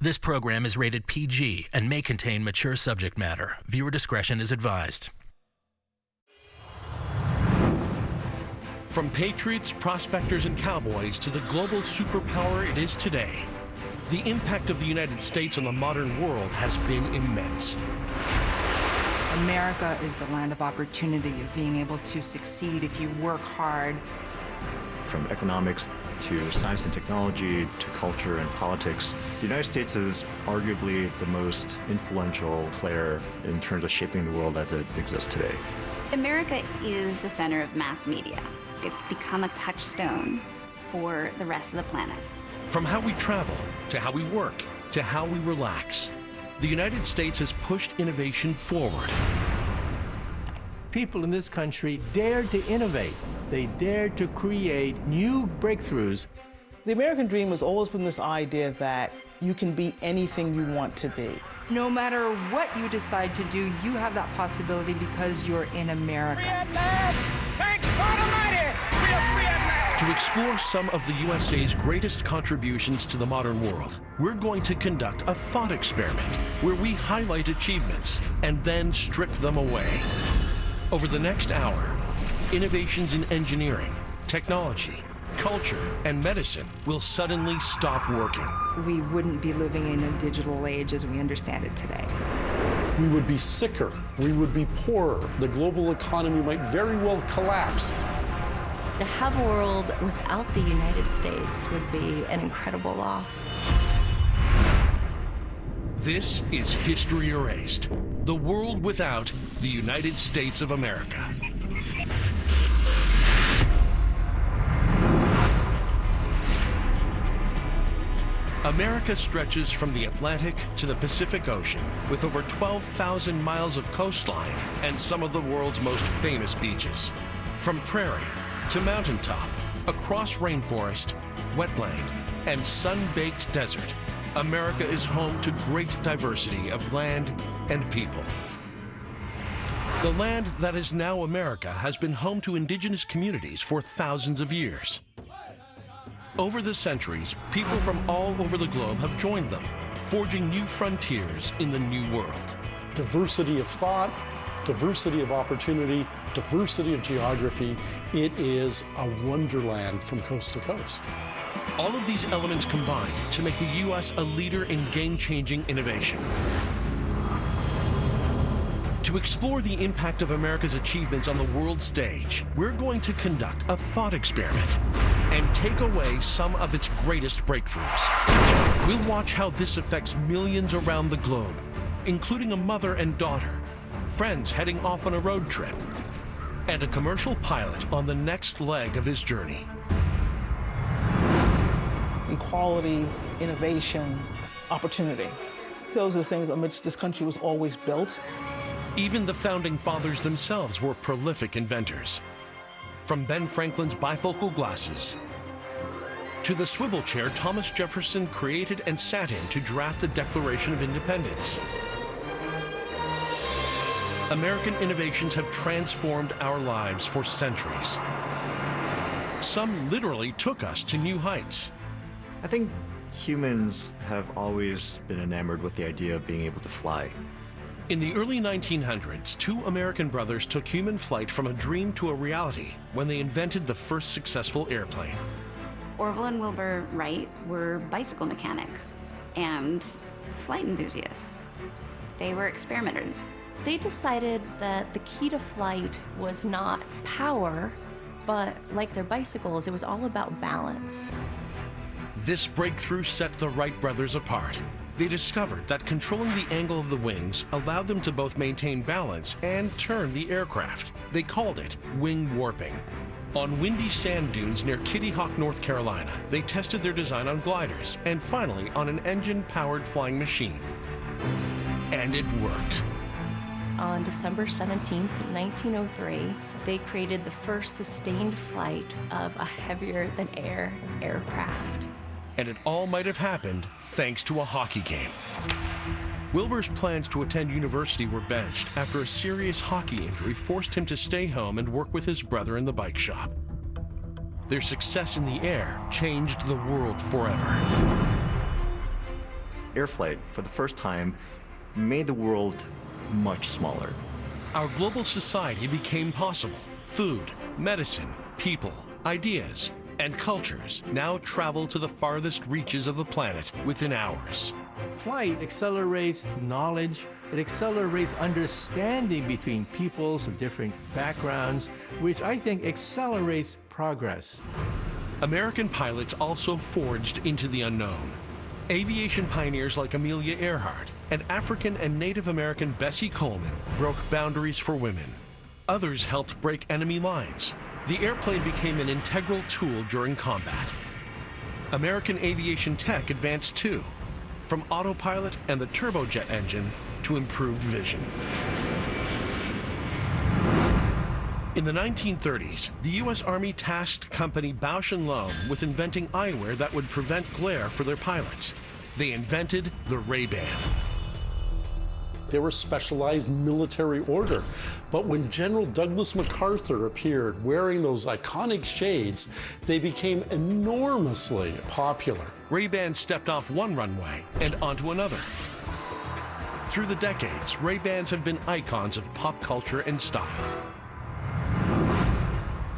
This program is rated PG and may contain mature subject matter. Viewer discretion is advised. From patriots, prospectors, and cowboys to the global superpower it is today, the impact of the United States on the modern world has been immense. America is the land of opportunity, of being able to succeed if you work hard. From economics to science and technology to culture and politics, the United States is arguably the most influential player in terms of shaping the world as it exists today. America is the center of mass media. It's become a touchstone for the rest of the planet. From how we travel, to how we work, to how we relax, the United States has pushed innovation forward. People in this country dared to innovate. They dared to create new breakthroughs. The American dream has always been this idea that you can be anything you want to be. No matter what you decide to do, you have that possibility because you're in America. To explore some of the USA's greatest contributions to the modern world, we're going to conduct a thought experiment where we highlight achievements and then strip them away. Over the next hour, innovations in engineering, technology, culture, and medicine will suddenly stop working. We wouldn't be living in a digital age as we understand it today. We would be sicker, we would be poorer, the global economy might very well collapse. To have a world without the United States would be an incredible loss. This is History Erased, the world without the United States of America. America stretches from the Atlantic to the Pacific Ocean with over 12,000 miles of coastline and some of the world's most famous beaches. From prairie to mountaintop, across rainforest, wetland, and sun-baked desert, America is home to great diversity of land and people. The land that is now America has been home to indigenous communities for thousands of years. Over the centuries, people from all over the globe have joined them, forging new frontiers in the new world. Diversity of thought, diversity of opportunity, diversity of geography. It is a wonderland from coast to coast. All of these elements combine to make the U.S. a leader in game-changing innovation. To explore the impact of America's achievements on the world stage, we're going to conduct a thought experiment and take away some of its greatest breakthroughs. We'll watch how this affects millions around the globe, including a mother and daughter, friends heading off on a road trip, and a commercial pilot on the next leg of his journey. Equality, innovation, opportunity. Those are the things on which this country was always built. Even the founding fathers themselves were prolific inventors. From Ben Franklin's bifocal glasses to the swivel chair Thomas Jefferson created and sat in to draft the Declaration of Independence. American innovations have transformed our lives for centuries. Some literally took us to new heights. I think humans have always been enamored with the idea of being able to fly. In the early 1900s, two American brothers took human flight from a dream to a reality when they invented the first successful airplane. Orville and Wilbur Wright were bicycle mechanics and flight enthusiasts. They were experimenters. They decided that the key to flight was not power, but like their bicycles, it was all about balance. This breakthrough set the Wright brothers apart. They discovered that controlling the angle of the wings allowed them to both maintain balance and turn the aircraft. They called it wing warping. On windy sand dunes near Kitty Hawk, North Carolina, they tested their design on gliders and finally on an engine-powered flying machine. And it worked. On December 17th, 1903, they created the first sustained flight of a heavier-than-air aircraft. And it all might have happened thanks to a hockey game. Wilbur's plans to attend university were benched after a serious hockey injury forced him to stay home and work with his brother in the bike shop. Their success in the air changed the world forever. air flight, for the first time, made the world much smaller. Our global society became possible. Food, medicine, people, ideas, and cultures now travel to the farthest reaches of the planet within hours. Flight accelerates knowledge, it accelerates understanding between peoples of different backgrounds, which I think accelerates progress. American pilots also forged into the unknown. Aviation pioneers like Amelia Earhart and African and Native American Bessie Coleman broke boundaries for women. Others helped break enemy lines. The airplane became an integral tool during combat. American aviation tech advanced too, from autopilot and the turbojet engine to improved vision. In the 1930s, the U.S. Army tasked company Bausch & Lomb with inventing eyewear that would prevent glare for their pilots. They invented the Ray-Ban. They were specialized military order. But when General Douglas MacArthur appeared wearing those iconic shades, they became enormously popular. Ray-Ban stepped off one runway and onto another. Through the decades, Ray-Bans have been icons of pop culture and style.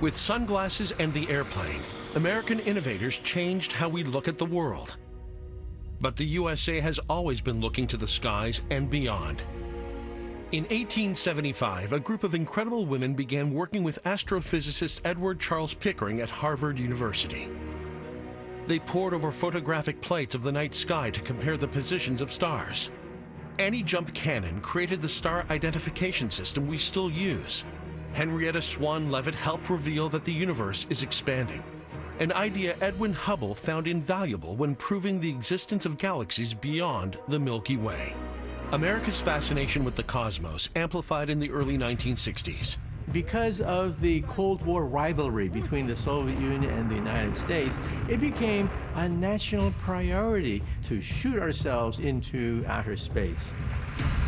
With sunglasses and the airplane, American innovators changed how we look at the world. But the USA has always been looking to the skies and beyond. In 1875, a group of incredible women began working with astrophysicist Edward Charles Pickering at Harvard University. They pored over photographic plates of the night sky to compare the positions of stars. Annie Jump Cannon created the star identification system we still use. Henrietta Swan Leavitt helped reveal that the universe is expanding, an idea Edwin Hubble found invaluable when proving the existence of galaxies beyond the Milky Way. America's fascination with the cosmos amplified in the early 1960s. Because of the Cold War rivalry between the Soviet Union and the United States, it became a national priority to shoot ourselves into outer space.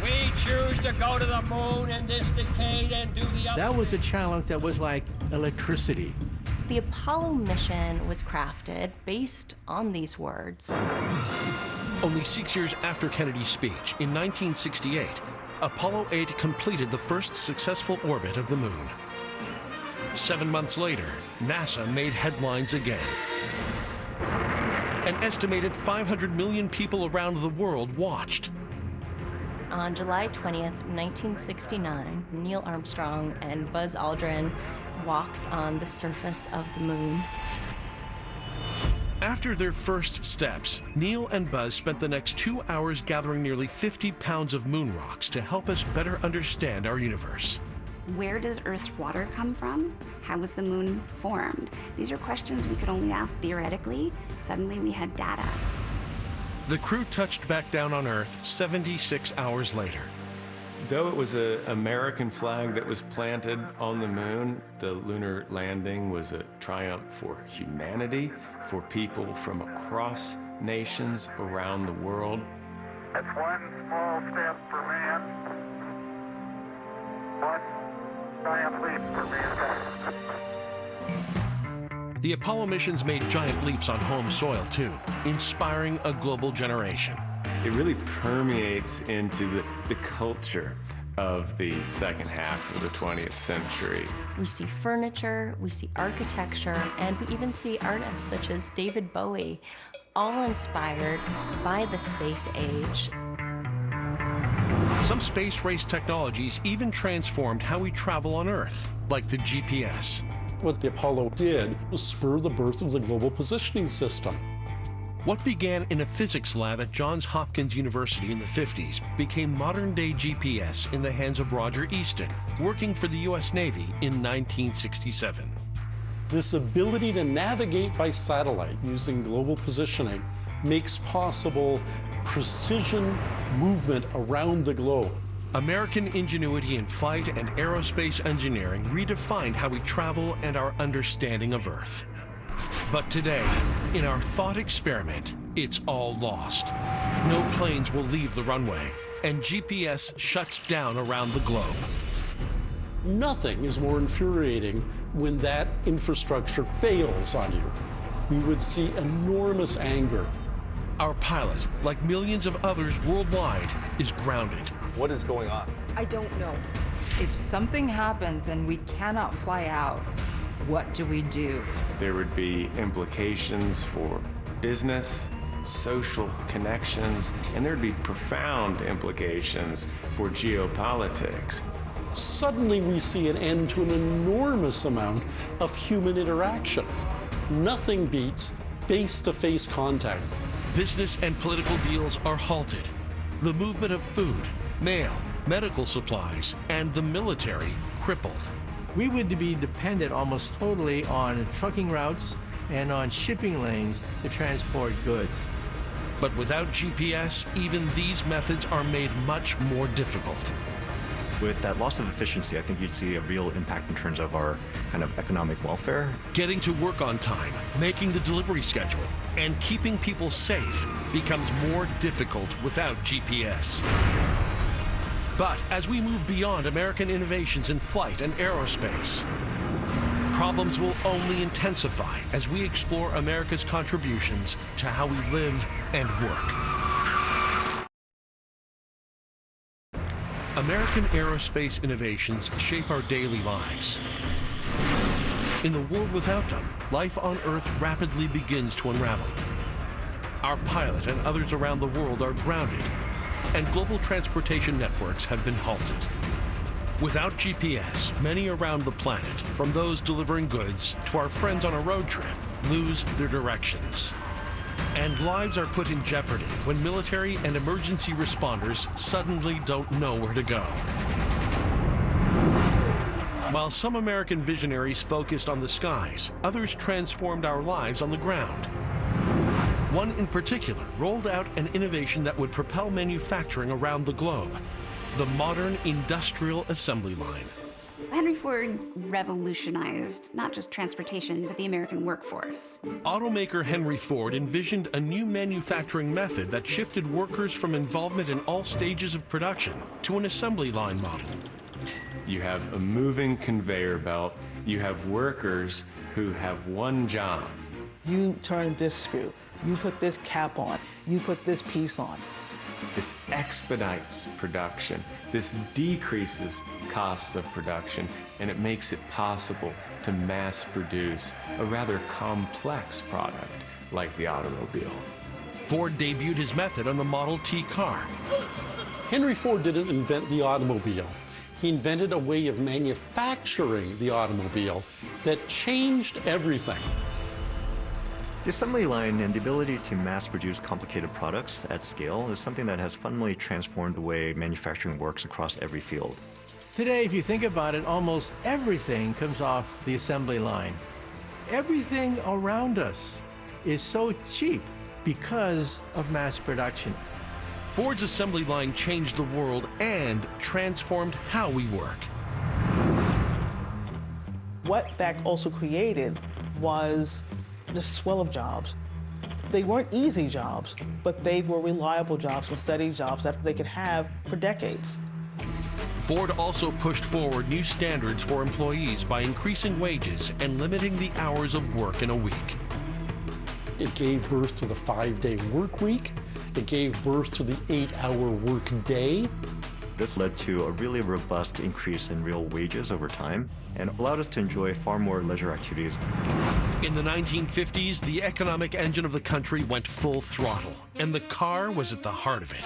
We choose to go to the moon in this decade and do the other. That was a challenge that was like electricity. The Apollo mission was crafted based on these words. Only 6 years after Kennedy's speech, in 1968, Apollo 8 completed the first successful orbit of the moon. 7 months later, NASA made headlines again. An estimated 500 million people around the world watched. On July 20th, 1969, Neil Armstrong and Buzz Aldrin walked on the surface of the moon. After their first steps, Neil and Buzz spent the next 2 hours gathering nearly 50 pounds of moon rocks to help us better understand our universe. Where does Earth's water come from? How was the moon formed? These are questions we could only ask theoretically. Suddenly we had data. The crew touched back down on Earth 76 hours later. Though it was an American flag that was planted on the moon, the lunar landing was a triumph for humanity, for people from across nations around the world. That's one small step for man, one giant leap for mankind. The Apollo missions made giant leaps on home soil too, inspiring a global generation. It really permeates into the culture of the second half of the 20th century. We see furniture, we see architecture, and we even see artists such as David Bowie, all inspired by the space age. Some space race technologies even transformed how we travel on Earth, like the GPS. What the Apollo did was spur the birth of the Global Positioning System. What began in a physics lab at Johns Hopkins University in the 50s became modern-day GPS in the hands of Roger Easton, working for the U.S. Navy in 1967. This ability to navigate by satellite using global positioning makes possible precision movement around the globe. American ingenuity in flight and aerospace engineering redefined how we travel and our understanding of Earth. But today, in our thought experiment, it's all lost. No planes will leave the runway, and GPS shuts down around the globe. Nothing is more infuriating when that infrastructure fails on you. We would see enormous anger. Our pilot, like millions of others worldwide, is grounded. What is going on? I don't know. If something happens and we cannot fly out, what do we do? There would be implications for business, social connections, and there'd be profound implications for geopolitics. Suddenly we see an end to an enormous amount of human interaction. Nothing beats face-to-face contact. Business and political deals are halted. The movement of food, mail, medical supplies, and the military crippled. We would be dependent almost totally on trucking routes and on shipping lanes to transport goods. But without GPS, even these methods are made much more difficult. With that loss of efficiency, I think you'd see a real impact in terms of our kind of economic welfare. Getting to work on time, making the delivery schedule, and keeping people safe becomes more difficult without GPS. But as we move beyond American innovations in flight and aerospace, problems will only intensify as we explore America's contributions to how we live and work. American aerospace innovations shape our daily lives. In the world without them, life on Earth rapidly begins to unravel. Our pilot and others around the world are grounded, and global transportation networks have been halted. Without GPS, many around the planet, from those delivering goods to our friends on a road trip, lose their directions. And lives are put in jeopardy when military and emergency responders suddenly don't know where to go. While some American visionaries focused on the skies, others transformed our lives on the ground. One in particular rolled out an innovation that would propel manufacturing around the globe: the modern industrial assembly line. Henry Ford revolutionized not just transportation, but the American workforce. Automaker Henry Ford envisioned a new manufacturing method that shifted workers from involvement in all stages of production to an assembly line model. You have a moving conveyor belt. You have workers who have one job. You turn this screw, you put this cap on, you put this piece on. This expedites production. This decreases costs of production, and it makes it possible to mass produce a rather complex product like the automobile. Ford debuted his method on the Model T car. Henry Ford didn't invent the automobile. He invented a way of manufacturing the automobile that changed everything. The assembly line and the ability to mass produce complicated products at scale is something that has fundamentally transformed the way manufacturing works across every field. Today, if you think about it, almost everything comes off the assembly line. Everything around us is so cheap because of mass production. Ford's assembly line changed the world and transformed how we work. What that also created was this swell of jobs. They weren't easy jobs, but they were reliable jobs and steady jobs that they could have for decades. Ford also pushed forward new standards for employees by increasing wages and limiting the hours of work in a week. It gave birth to the 5-day work week. It gave birth to the 8-hour work day. This led to a really robust increase in real wages over time and allowed us to enjoy far more leisure activities. In the 1950s, the economic engine of the country went full throttle, and the car was at the heart of it.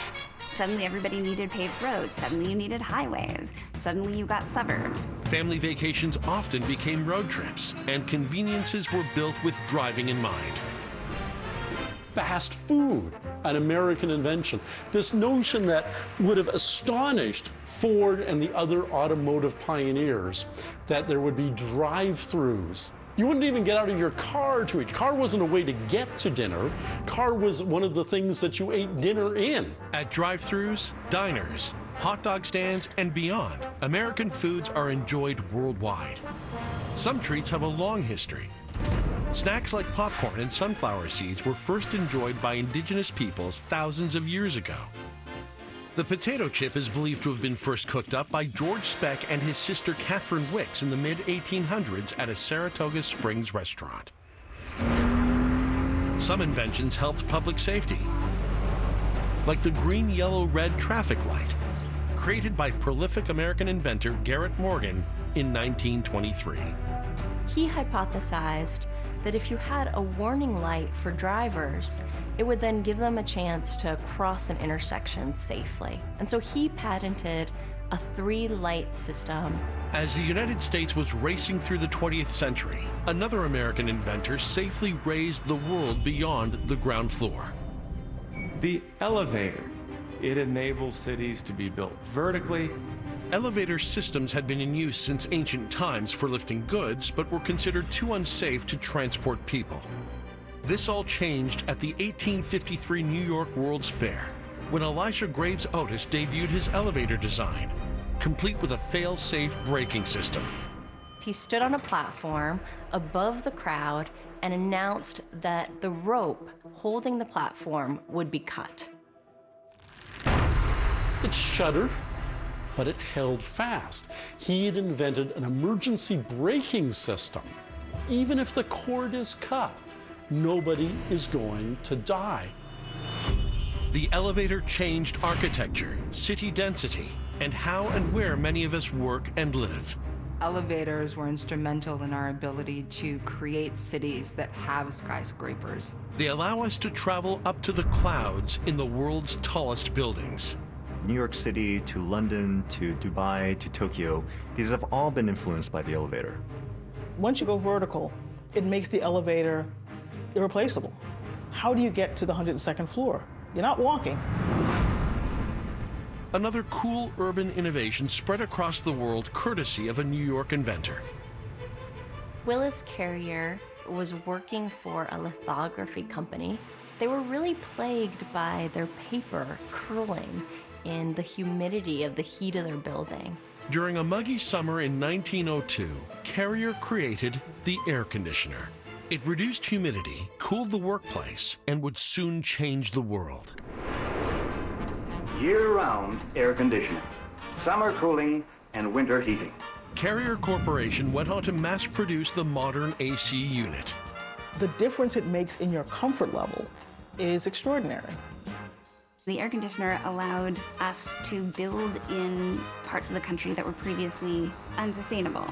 Suddenly everybody needed paved roads. Suddenly you needed highways. Suddenly you got suburbs. Family vacations often became road trips, and conveniences were built with driving in mind. Fast food, an American invention. This notion that would have astonished Ford and the other automotive pioneers, that there would be drive-throughs. You wouldn't even get out of your car to eat. Car wasn't a way to get to dinner. Car was one of the things that you ate dinner in. At drive-thrus, diners, hot dog stands, and beyond, American foods are enjoyed worldwide. Some treats have a long history. Snacks like popcorn and sunflower seeds were first enjoyed by indigenous peoples thousands of years ago. The potato chip is believed to have been first cooked up by George Speck and his sister Catherine Wicks in the mid-1800s at a Saratoga Springs restaurant. Some inventions helped public safety, like the green-yellow-red traffic light, created by prolific American inventor Garrett Morgan in 1923. He hypothesized that if you had a warning light for drivers, it would then give them a chance to cross an intersection safely. And so he patented a 3-light system. As the United States was racing through the 20th century, another American inventor safely raised the world beyond the ground floor. The elevator. It enables cities to be built vertically. Elevator systems had been in use since ancient times for lifting goods, but were considered too unsafe to transport people. This all changed at the 1853 New York World's Fair, when Elisha Graves Otis debuted his elevator design, complete with a fail-safe braking system. He stood on a platform above the crowd and announced that the rope holding the platform would be cut. It shuddered, but it held fast. He had invented an emergency braking system. Even if the cord is cut, nobody is going to die. The elevator changed architecture, city density, and how and where many of us work and live. Elevators were instrumental in our ability to create cities that have skyscrapers. They allow us to travel up to the clouds in the world's tallest buildings. New York City to London to Dubai to Tokyo, these have all been influenced by the elevator. Once you go vertical, it makes the elevator irreplaceable. How do you get to the 102nd floor? You're not walking. Another cool urban innovation spread across the world courtesy of a New York inventor. Willis Carrier was working for a lithography company. They were really plagued by their paper curling in the humidity of the heat of their building. During a muggy summer in 1902, Carrier created the air conditioner. It reduced humidity, cooled the workplace, and would soon change the world. Year-round air conditioning, summer cooling, and winter heating. Carrier Corporation went on to mass produce the modern AC unit. The difference it makes in your comfort level is extraordinary. The air conditioner allowed us to build in parts of the country that were previously unsustainable.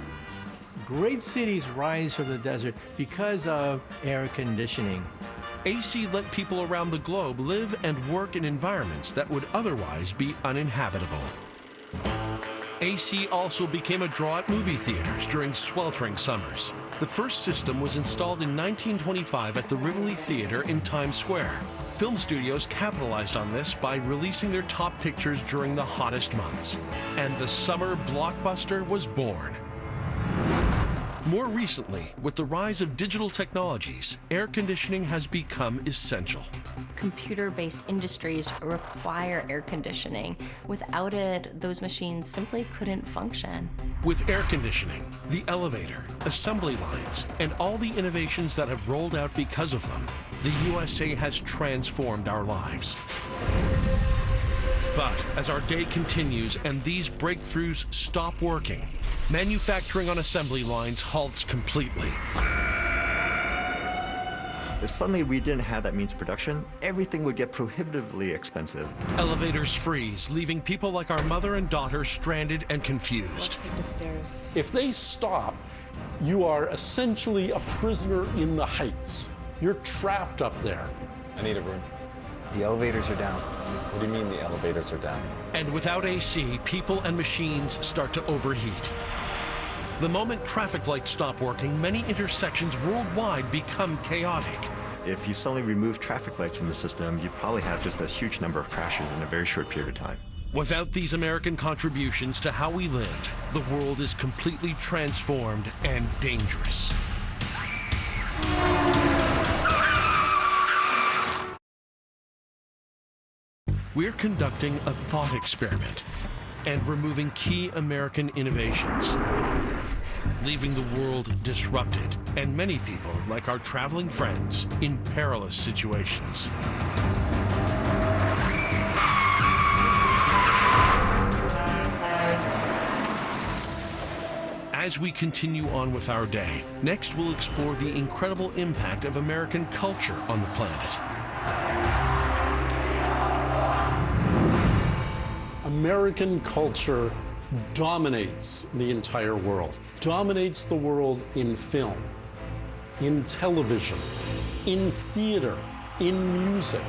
Great cities rise from the desert because of air conditioning. AC let people around the globe live and work in environments that would otherwise be uninhabitable. AC also became a draw at movie theaters during sweltering summers. The first system was installed in 1925 at the Rivoli Theater in Times Square. Film studios capitalized on this by releasing their top pictures during the hottest months. And the summer blockbuster was born. More recently, with the rise of digital technologies, air conditioning has become essential. Computer-based industries require air conditioning. Without it, those machines simply couldn't function. With air conditioning, the elevator, assembly lines, and all the innovations that have rolled out because of them, the USA has transformed our lives. But as our day continues and these breakthroughs stop working, manufacturing on assembly lines halts completely. If suddenly we didn't have that means of production, everything would get prohibitively expensive. Elevators freeze, leaving people like our mother and daughter stranded and confused. Let's take the stairs. If they stop, you are essentially a prisoner in the heights. You're trapped up there. I need a room. The elevators are down. What do you mean the elevators are down? And without AC, people and machines start to overheat. The moment traffic lights stop working, many intersections worldwide become chaotic. If you suddenly remove traffic lights from the system, you'd probably have just a huge number of crashes in a very short period of time. Without these American contributions to how we live, the world is completely transformed and dangerous. We're conducting a thought experiment and removing key American innovations, leaving the world disrupted and many people, like our traveling friends, in perilous situations. As we continue on with our day, next we'll explore the incredible impact of American culture on the planet. American culture dominates the entire world, dominates the world in film, in television, in theater, in music.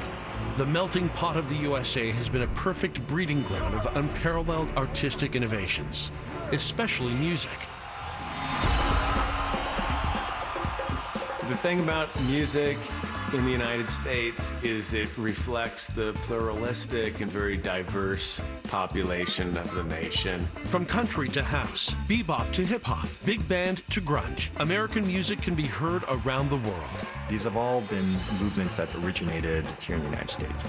The melting pot of the USA has been a perfect breeding ground of unparalleled artistic innovations, especially music. The thing about music in the United States is it reflects the pluralistic and very diverse population of the nation. From country to house, bebop to hip-hop, big band to grunge, American music can be heard around the world. These have all been movements that originated here in the United States.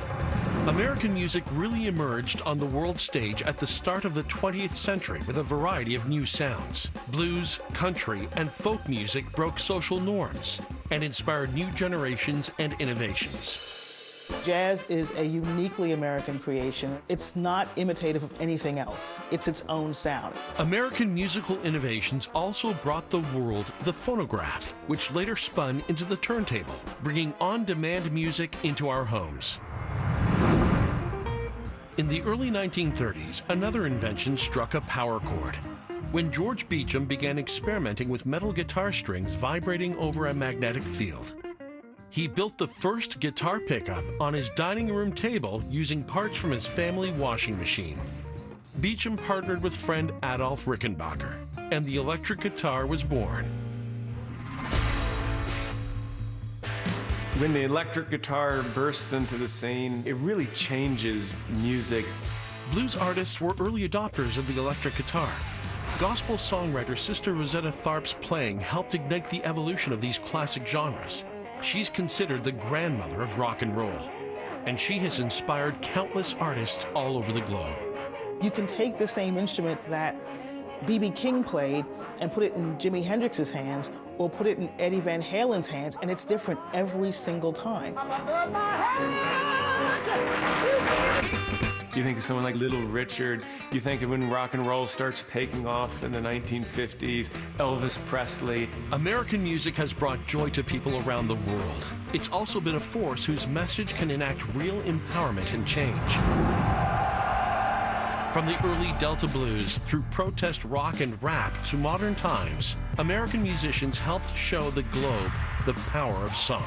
American music really emerged on the world stage at the start of the 20th century with a variety of new sounds. Blues, country, and folk music broke social norms and inspired new generations and innovations. Jazz is a uniquely American creation. It's not imitative of anything else. It's its own sound. American musical innovations also brought the world the phonograph, which later spun into the turntable, bringing on-demand music into our homes. In the early 1930s, another invention struck a power chord. When George Beecham began experimenting with metal guitar strings vibrating over a magnetic field. He built the first guitar pickup on his dining room table using parts from his family washing machine. Beecham partnered with friend Adolf Rickenbacker, and the electric guitar was born. When the electric guitar bursts into the scene, it really changes music. Blues artists were early adopters of the electric guitar. Gospel songwriter Sister Rosetta Tharpe's playing helped ignite the evolution of these classic genres. She's considered the grandmother of rock and roll, and she has inspired countless artists all over the globe. You can take the same instrument that B.B. King played and put it in Jimi Hendrix's hands or put it in Eddie Van Halen's hands, and it's different every single time. You think of someone like Little Richard, you think of when rock and roll starts taking off in the 1950s, Elvis Presley. American music has brought joy to people around the world. It's also been a force whose message can enact real empowerment and change. From the early Delta blues through protest rock and rap to modern times, American musicians helped show the globe the power of song.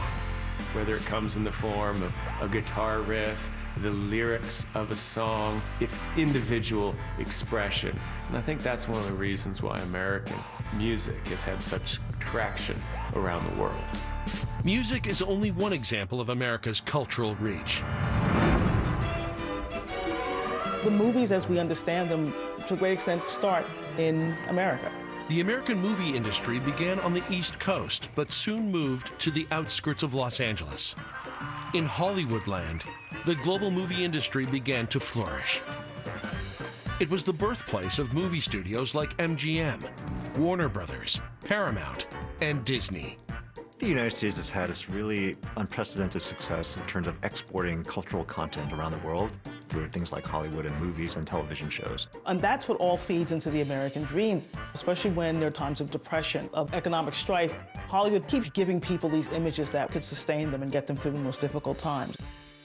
Whether it comes in the form of a guitar riff, the lyrics of a song, its individual expression. And I think that's one of the reasons why American music has had such traction around the world. Music is only one example of America's cultural reach. The movies as we understand them, to a great extent, start in America. The American movie industry began on the East Coast, but soon moved to the outskirts of Los Angeles. In Hollywoodland, the global movie industry began to flourish. It was the birthplace of movie studios like MGM, Warner Brothers, Paramount, and Disney. The United States has had this really unprecedented success in terms of exporting cultural content around the world through things like Hollywood and movies and television shows. And that's what all feeds into the American dream, especially when there are times of depression, of economic strife. Hollywood keeps giving people these images that could sustain them and get them through the most difficult times.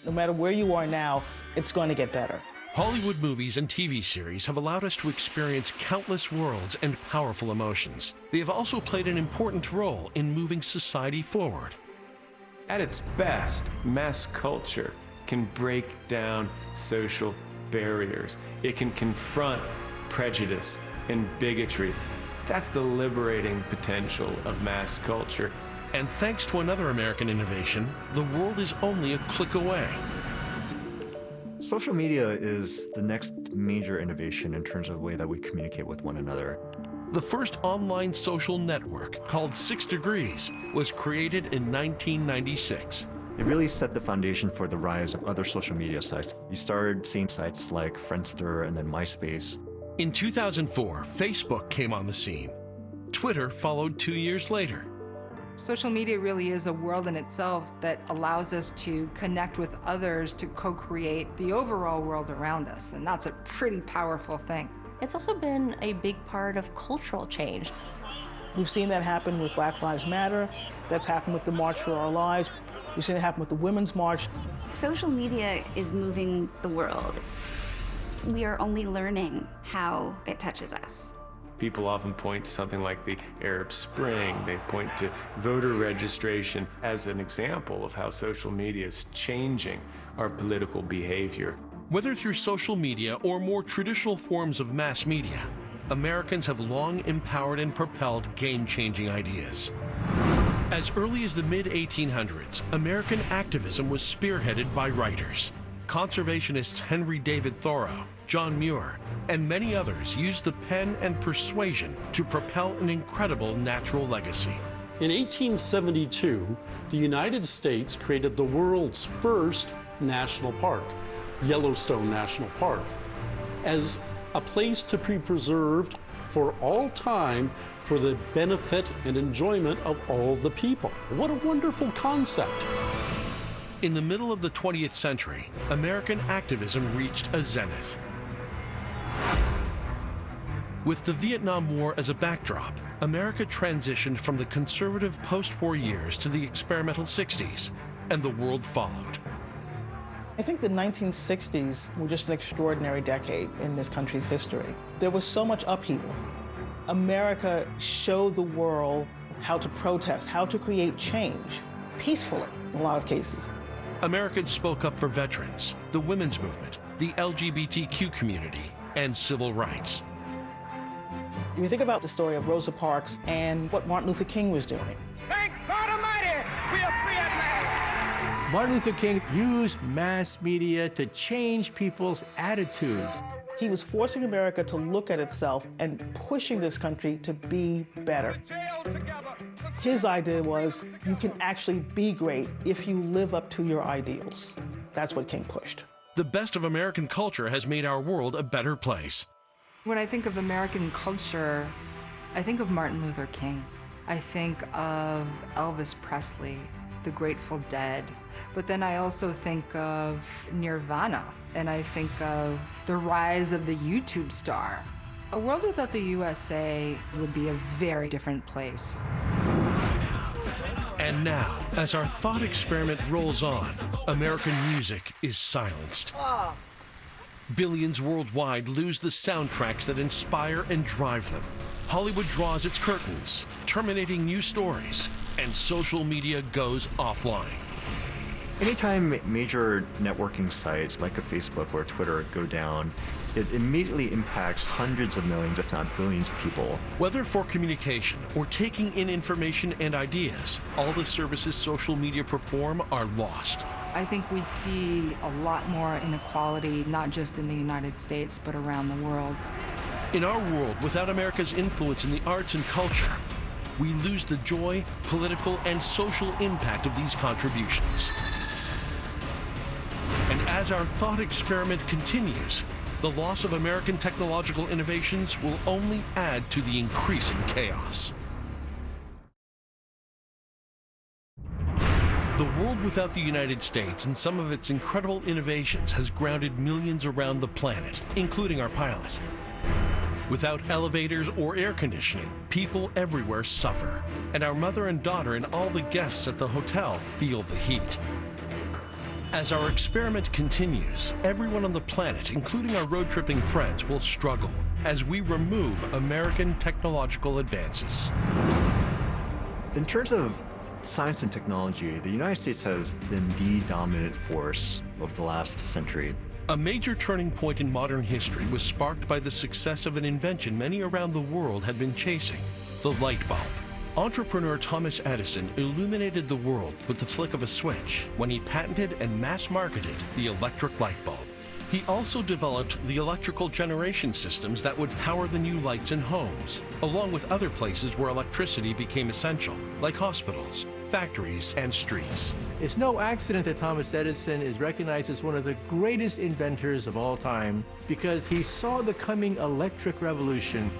No matter where you are now, it's going to get better. Hollywood movies and TV series have allowed us to experience countless worlds and powerful emotions. They have also played an important role in moving society forward. At its best, mass culture can break down social barriers. It can confront prejudice and bigotry. That's the liberating potential of mass culture. And thanks to another American innovation, the world is only a click away. Social media is the next major innovation in terms of the way that we communicate with one another. The first online social network, called 6 Degrees, was created in 1996. It really set the foundation for the rise of other social media sites. You started seeing sites like Friendster and then MySpace. In 2004, Facebook came on the scene. Twitter followed 2 years later. Social media really is a world in itself that allows us to connect with others to co-create the overall world around us, and that's a pretty powerful thing. it's also been a big part of cultural change. We've seen that happen with Black Lives Matter. That's happened with the March for Our Lives. We've seen it happen with the Women's March. Social media is moving the world. We are only learning how it touches us. People often point to something like the Arab Spring. They point to voter registration as an example of how social media is changing our political behavior. Whether through social media or more traditional forms of mass media, Americans have long empowered and propelled game-changing ideas. As early as the mid-1800s, American activism was spearheaded by writers. Conservationists Henry David Thoreau, John Muir, and many others used the pen and persuasion to propel an incredible natural legacy. In 1872, the United States created the world's first national park, Yellowstone National Park, as a place to be preserved for all time for the benefit and enjoyment of all the people. What a wonderful concept. In the middle of the 20th century, American activism reached a zenith. With the Vietnam War as a backdrop, America transitioned from the conservative post-war years to the experimental 60s, and the world followed. I think the 1960s were just an extraordinary decade in this country's history. There was so much upheaval. America showed the world how to protest, how to create change, peacefully in a lot of cases. Americans spoke up for veterans, the women's movement, the LGBTQ community, and civil rights. If you think about the story of Rosa Parks and what Martin Luther King was doing. Thank God Almighty, we are free at last. Martin Luther King used mass media to change people's attitudes. He was forcing America to look at itself and pushing this country to be better. His idea was you can actually be great if you live up to your ideals. That's what King pushed. The best of American culture has made our world a better place. When I think of American culture, I think of Martin Luther King. I think of Elvis Presley, the Grateful Dead. But then I also think of Nirvana, and I think of the rise of the YouTube star. A world without the USA would be a very different place. And now, as our thought experiment rolls on, American music is silenced. Billions worldwide lose the soundtracks that inspire and drive them. Hollywood draws its curtains, terminating news stories, and social media goes offline. Anytime major networking sites like a Facebook or Twitter go down, it immediately impacts hundreds of millions, if not billions of people. Whether for communication or taking in information and ideas, all the services social media perform are lost. I think we'd see a lot more inequality, not just in the United States, but around the world. In our world, without America's influence in the arts and culture, we lose the joy, political, and social impact of these contributions. And as our thought experiment continues, the loss of American technological innovations will only add to the increasing chaos. The world without the United States and some of its incredible innovations has grounded millions around the planet, including our pilot. Without elevators or air conditioning, people everywhere suffer, and our mother and daughter and all the guests at the hotel feel the heat. As our experiment continues, everyone on the planet, including our road-tripping friends, will struggle as we remove American technological advances. In terms of science and technology, the United States has been the dominant force of the last century. A major turning point in modern history was sparked by the success of an invention many around the world had been chasing, the light bulb. Entrepreneur Thomas Edison illuminated the world with the flick of a switch when he patented and mass-marketed the electric light bulb. He also developed the electrical generation systems that would power the new lights in homes, along with other places where electricity became essential, like hospitals, factories, and streets. It's no accident that Thomas Edison is recognized as one of the greatest inventors of all time because he saw the coming electric revolution.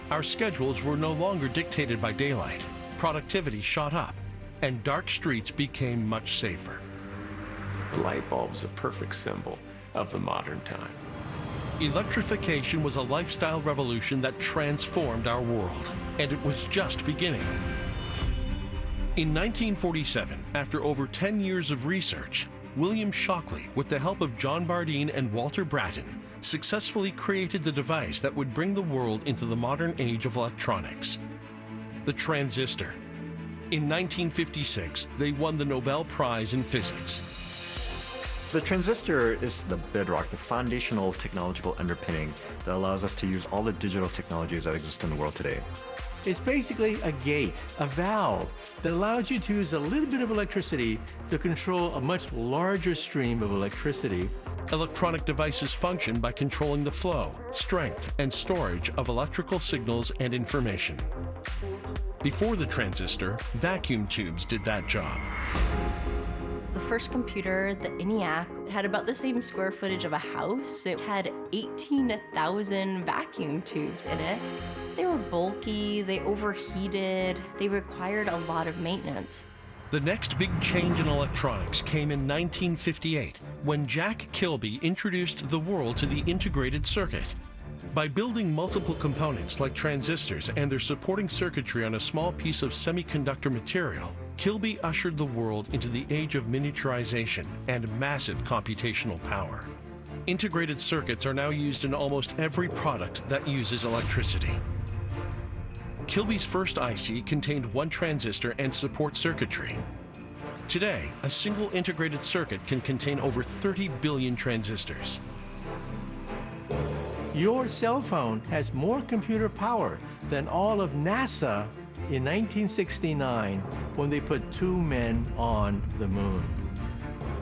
Our schedules were no longer dictated by daylight. Productivity shot up, and dark streets became much safer. The light bulb is a perfect symbol of the modern time. Electrification was a lifestyle revolution that transformed our world, and it was just beginning. In 1947, after over 10 years of research, William Shockley, with the help of John Bardeen and Walter Brattain, successfully created the device that would bring the world into the modern age of electronics: the transistor. In 1956, they won the Nobel Prize in Physics. The transistor is the bedrock, the foundational technological underpinning that allows us to use all the digital technologies that exist in the world today. It's basically a gate, a valve, that allows you to use a little bit of electricity to control a much larger stream of electricity. Electronic devices function by controlling the flow, strength, and storage of electrical signals and information. Before the transistor, vacuum tubes did that job. The first computer, the ENIAC, had about the same square footage of a house. It had 18,000 vacuum tubes in it. They were bulky, they overheated, they required a lot of maintenance. The next big change in electronics came in 1958, when Jack Kilby introduced the world to the integrated circuit. By building multiple components like transistors and their supporting circuitry on a small piece of semiconductor material, Kilby ushered the world into the age of miniaturization and massive computational power. Integrated circuits are now used in almost every product that uses electricity. Kilby's first IC contained one transistor and support circuitry. Today, a single integrated circuit can contain over 30 billion transistors. Your cell phone has more computer power than all of NASA in 1969 when they put 2 men on the moon.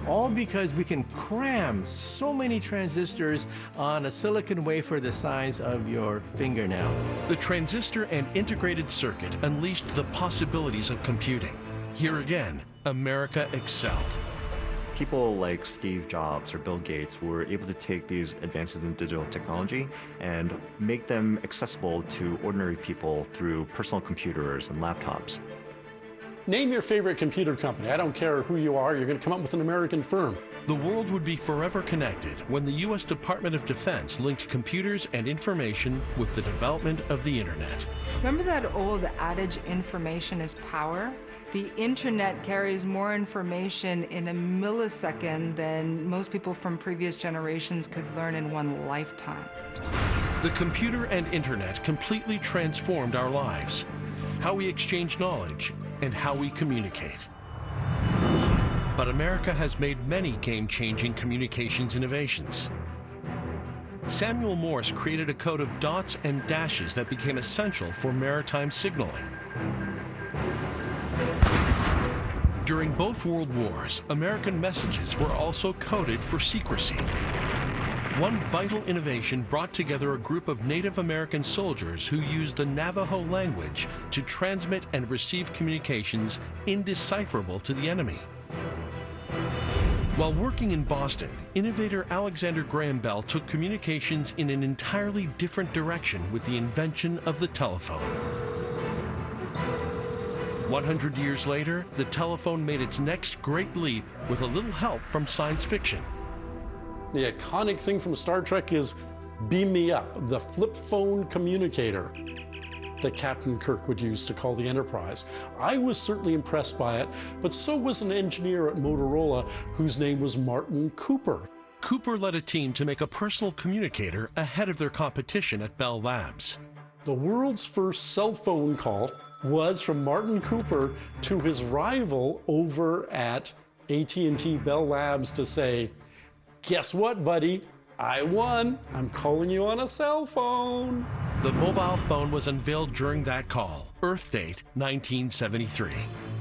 All because we can cram so many transistors on a silicon wafer the size of your fingernail. The transistor and integrated circuit unleashed the possibilities of computing. Here again, America excelled. People like Steve Jobs or Bill Gates were able to take these advances in digital technology and make them accessible to ordinary people through personal computers and laptops. Name your favorite computer company. I don't care who you are, you're going to come up with an American firm. The world would be forever connected when the U.S. Department of Defense linked computers and information with the development of the internet. Remember that old adage, information is power? The internet carries more information in a millisecond than most people from previous generations could learn in one lifetime. The computer and internet completely transformed our lives, how we exchange knowledge, and how we communicate. But America has made many game-changing communications innovations. Samuel Morse created a code of dots and dashes that became essential for maritime signaling. During both World Wars, American messages were also coded for secrecy. One vital innovation brought together a group of Native American soldiers who used the Navajo language to transmit and receive communications indecipherable to the enemy. While working in Boston, innovator Alexander Graham Bell took communications in an entirely different direction with the invention of the telephone. 100 years later, the telephone made its next great leap with a little help from science fiction. The iconic thing from Star Trek is beam me up, the flip phone communicator that Captain Kirk would use to call the Enterprise. I was certainly impressed by it, but so was an engineer at Motorola whose name was Martin Cooper. Cooper led a team to make a personal communicator ahead of their competition at Bell Labs. The world's first cell phone call was from Martin Cooper to his rival over at AT&T Bell Labs to say, "Guess what, buddy? I won. I'm calling you on a cell phone." The mobile phone was unveiled during that call, Earth date 1973.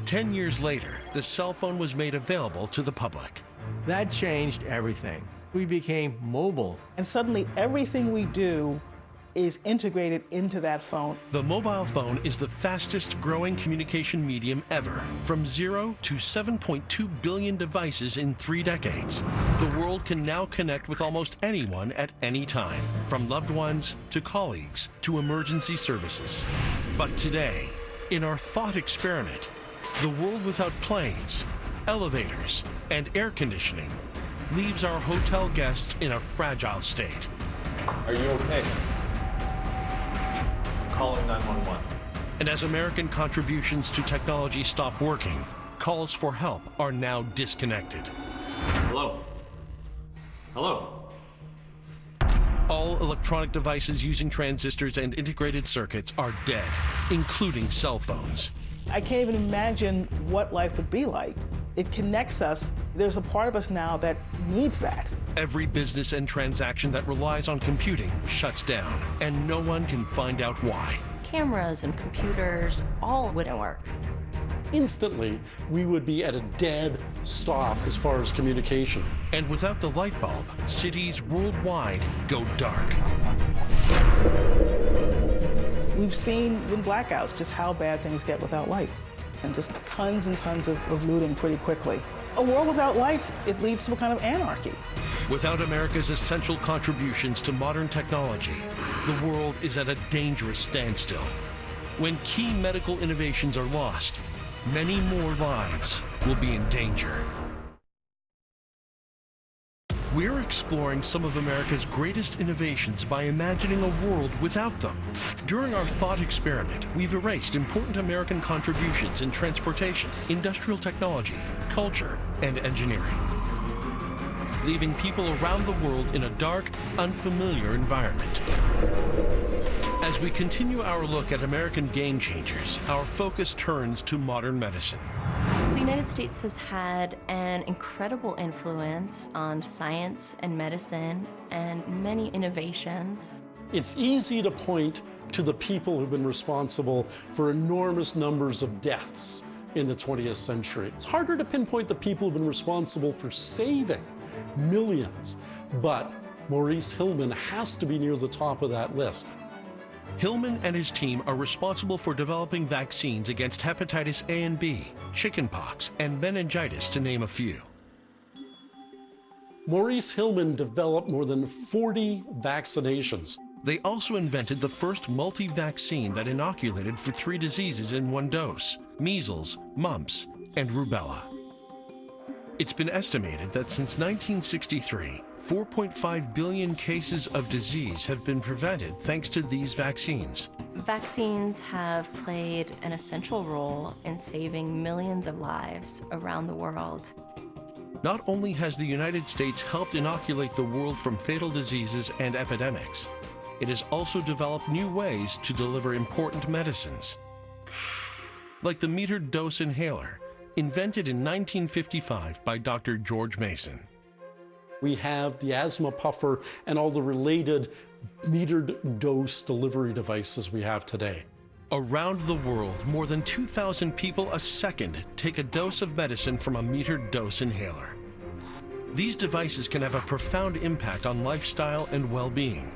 10 years later, the cell phone was made available to the public. That changed everything. We became mobile. And suddenly everything we do is integrated into that phone. The mobile phone is the fastest growing communication medium ever, from 0 to 7.2 billion devices in 3 decades. The world can now connect with almost anyone at any time, from loved ones to colleagues to emergency services. But today, in our thought experiment, the world without planes, elevators, and air conditioning leaves our hotel guests in a fragile state. Are you okay? Calling 911. And as American contributions to technology stop working, calls for help are now disconnected. Hello? Hello? All electronic devices using transistors and integrated circuits are dead, including cell phones. I can't even imagine what life would be like. It connects us. There's a part of us now that needs that. Every business and transaction that relies on computing shuts down, and no one can find out why. Cameras and computers all wouldn't work. Instantly, we would be at a dead stop as far as communication. And without the light bulb, cities worldwide go dark. We've seen in blackouts just how bad things get without light, and just tons and tons of looting pretty quickly. A world without lights, it leads to a kind of anarchy. Without America's essential contributions to modern technology, the world is at a dangerous standstill. When key medical innovations are lost, many more lives will be in danger. We're exploring some of America's greatest innovations by imagining a world without them. During our thought experiment, we've erased important American contributions in transportation, industrial technology, culture, and engineering, leaving people around the world in a dark, unfamiliar environment. As we continue our look at American game changers, our focus turns to modern medicine. The United States has had an incredible influence on science and medicine and many innovations. It's easy to point to the people who've been responsible for enormous numbers of deaths in the 20th century. It's harder to pinpoint the people who've been responsible for saving millions, but Maurice Hillman has to be near the top of that list. Hillman and his team are responsible for developing vaccines against hepatitis A and B, chickenpox, and meningitis, to name a few. Maurice Hillman developed more than 40 vaccinations. They also invented the first multi-vaccine that inoculated for 3 diseases in one dose: measles, mumps, and rubella. It's been estimated that since 1963, 4.5 billion cases of disease have been prevented thanks to these vaccines. Vaccines have played an essential role in saving millions of lives around the world. Not only has the United States helped inoculate the world from fatal diseases and epidemics, it has also developed new ways to deliver important medicines, like the metered dose inhaler, invented in 1955 by Dr. George Mason. We have the asthma puffer and all the related metered dose delivery devices we have today. Around the world, more than 2,000 people a second take a dose of medicine from a metered dose inhaler. These devices can have a profound impact on lifestyle and well-being.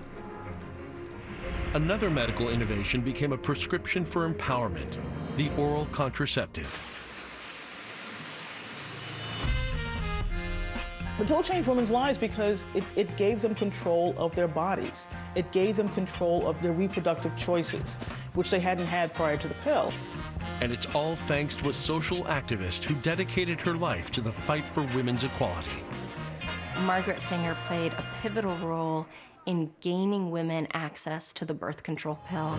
Another medical innovation became a prescription for empowerment, the oral contraceptive. The pill changed women's lives because it gave them control of their bodies. It gave them control of their reproductive choices, which they hadn't had prior to the pill. And it's all thanks to a social activist who dedicated her life to the fight for women's equality. Margaret Sanger played a pivotal role in gaining women access to the birth control pill.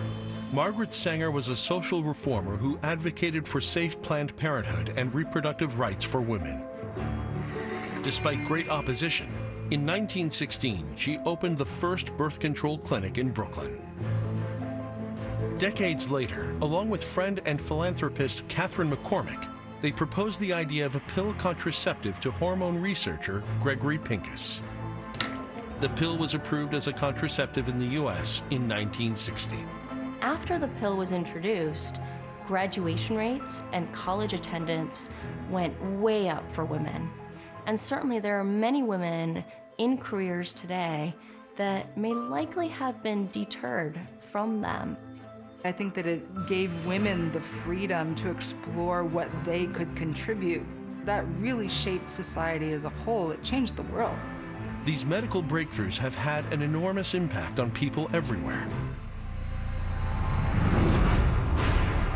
Margaret Sanger was a social reformer who advocated for safe Planned Parenthood and reproductive rights for women. Despite great opposition, in 1916, she opened the first birth control clinic in Brooklyn. Decades later, along with friend and philanthropist Catherine McCormick, they proposed the idea of a pill contraceptive to hormone researcher Gregory Pincus. The pill was approved as a contraceptive in the US in 1960. After the pill was introduced, graduation rates and college attendance went way up for women. And certainly there are many women in careers today that may likely have been deterred from them. I think that it gave women the freedom to explore what they could contribute. That really shaped society as a whole. It changed the world. These medical breakthroughs have had an enormous impact on people everywhere.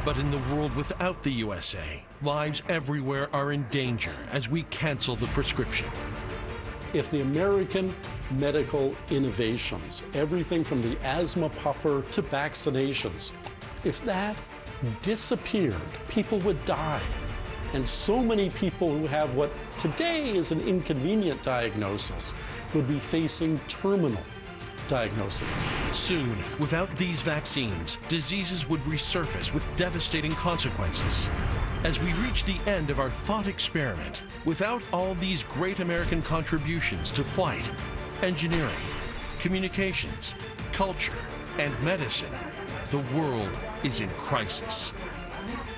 But in the world without the USA, lives everywhere are in danger as we cancel the prescription. If the American medical innovations, everything from the asthma puffer to vaccinations. If that disappeared, people would die. And so many people who have what today is an inconvenient diagnosis would be facing terminal diagnoses. Soon, without these vaccines, diseases would resurface with devastating consequences. As we reach the end of our thought experiment, without all these great American contributions to flight, engineering, communications, culture, and medicine, the world is in crisis.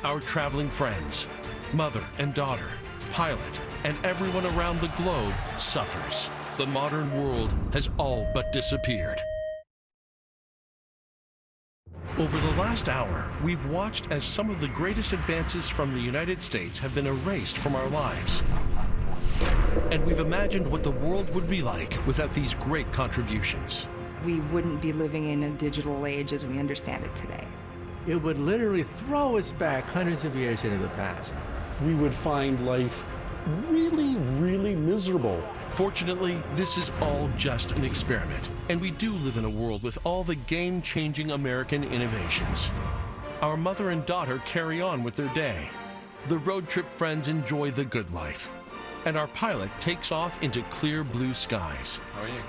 Our traveling friends, mother and daughter, pilot, and everyone around the globe suffers. The modern world has all but disappeared. Over the last hour, we've watched as some of the greatest advances from the United States have been erased from our lives. And we've imagined what the world would be like without these great contributions. We wouldn't be living in a digital age as we understand it today. It would literally throw us back hundreds of years into the past. We would find life really, really miserable. Fortunately, this is all just an experiment, and we do live in a world with all the game-changing American innovations. Our mother and daughter carry on with their day. The road trip friends enjoy the good life. And our pilot takes off into clear blue skies. How are you?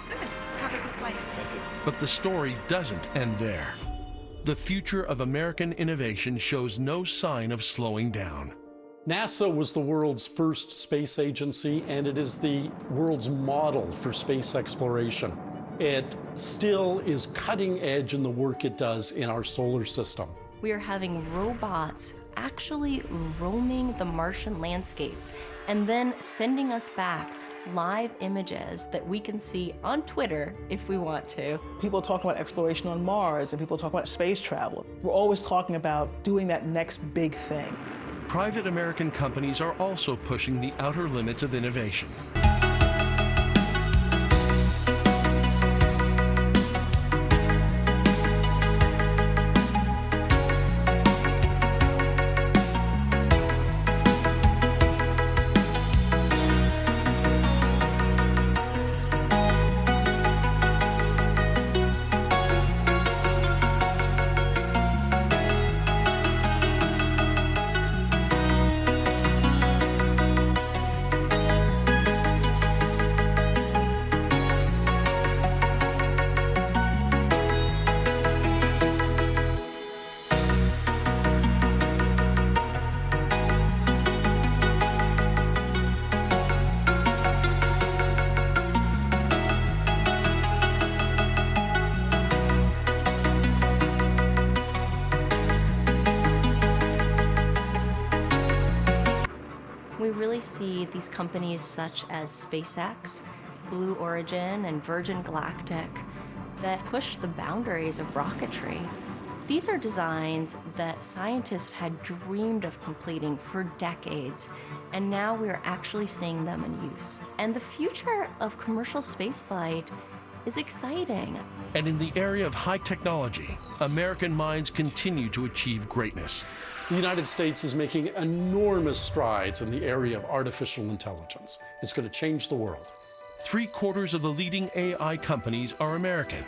Good. Have a good flight. Thank you. But the story doesn't end there. The future of American innovation shows no sign of slowing down. NASA was the world's first space agency, and it is the world's model for space exploration. It still is cutting edge in the work it does in our solar system. We are having robots actually roaming the Martian landscape and then sending us back live images that we can see on Twitter if we want to. People talk about exploration on Mars and people talk about space travel. We're always talking about doing that next big thing. Private American companies are also pushing the outer limits of innovation. We really see these companies such as SpaceX, Blue Origin, and Virgin Galactic that push the boundaries of rocketry. These are designs that scientists had dreamed of completing for decades, and now we are actually seeing them in use. And the future of commercial spaceflight is exciting. And in the area of high technology, American minds continue to achieve greatness. The United States is making enormous strides in the area of artificial intelligence. It's going to change the world. 3/4 of the leading AI companies are American.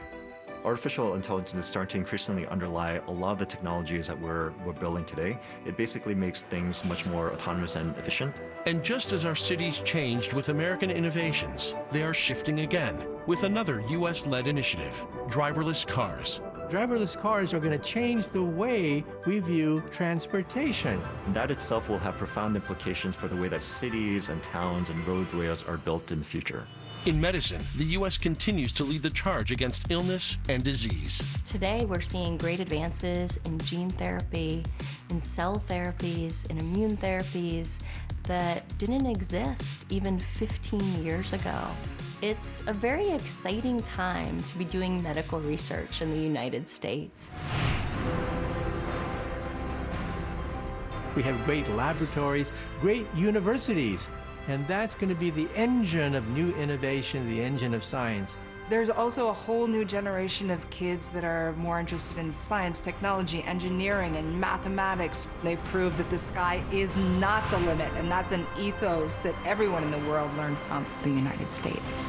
Artificial intelligence is starting to increasingly underlie a lot of the technologies that we're building today. It basically makes things much more autonomous and efficient. And just as our cities changed with American innovations, they are shifting again with another US-led initiative, driverless cars. Driverless cars are going to change the way we view transportation. And that itself will have profound implications for the way that cities and towns and roadways are built in the future. In medicine, the US continues to lead the charge against illness and disease. Today, we're seeing great advances in gene therapy, in cell therapies, in immune therapies that didn't exist even 15 years ago. It's a very exciting time to be doing medical research in the United States. We have great laboratories, great universities, and that's going to be the engine of new innovation, the engine of science. There's also a whole new generation of kids that are more interested in science, technology, engineering, and mathematics. They prove that the sky is not the limit, and that's an ethos that everyone in the world learned from the United States.